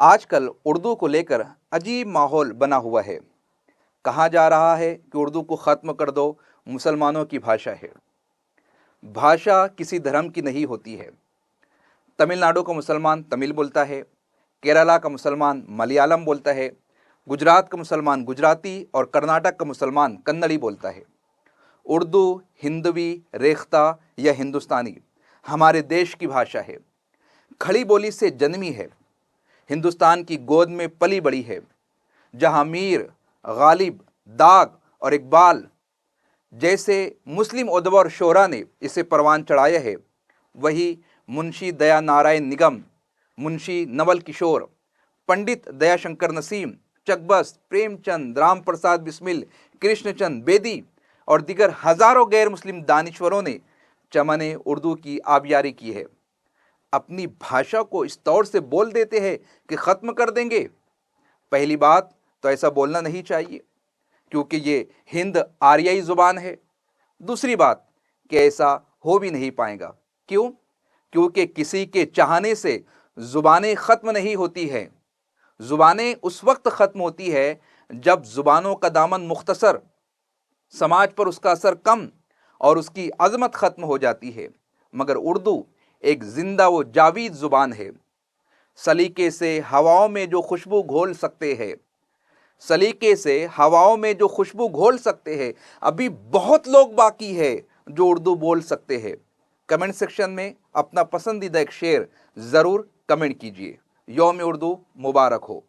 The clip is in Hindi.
आजकल उर्दू को लेकर अजीब माहौल बना हुआ है। कहा जा रहा है कि उर्दू को ख़त्म कर दो, मुसलमानों की भाषा है। भाषा किसी धर्म की नहीं होती है। तमिलनाडु का मुसलमान तमिल बोलता है, केरला का मुसलमान मलयालम बोलता है, गुजरात का मुसलमान गुजराती और कर्नाटक का मुसलमान कन्नड़ी बोलता है। उर्दू हिंदवी, रेख्ता या हिंदुस्तानी हमारे देश की भाषा है। खड़ी बोली से जन्मी है, हिंदुस्तान की गोद में पली बड़ी है। जहां मीर, गालिब, दाग और इकबाल जैसे मुस्लिम उदबा और शोरा ने इसे परवान चढ़ाया है, वही मुंशी दया नारायण निगम, मुंशी नवल किशोर, पंडित दयाशंकर नसीम, चकबस्त, प्रेमचंद, राम प्रसाद बिस्मिल, कृष्णचंद बेदी और दिगर हजारों गैर मुस्लिम दानिश्वरों ने चमने उर्दू की आबियारी की है। अपनी भाषा को इस तौर से बोल देते हैं कि ख़त्म कर देंगे। पहली बात तो ऐसा बोलना नहीं चाहिए, क्योंकि ये हिंद आर्याई ज़ुबान है। दूसरी बात कि ऐसा हो भी नहीं पाएगा। क्यों? क्योंकि किसी के चाहने से ज़ुबानें ख़त्म नहीं होती हैं। ज़ुबानें उस वक्त ख़त्म होती है जब ज़ुबानों का दामन मुख्तसर, समाज पर उसका असर कम और उसकी अजमत ख़त्म हो जाती है। मगर उर्दू एक जिंदा व जावीद ज़ुबान है। सलीके से हवाओं में जो खुशबू घोल सकते हैं, सलीके से हवाओं में जो खुशबू घोल सकते हैं, अभी बहुत लोग बाकी है जो उर्दू बोल सकते हैं। कमेंट सेक्शन में अपना पसंदीदा एक शेर ज़रूर कमेंट कीजिए। यौम उर्दू मुबारक हो।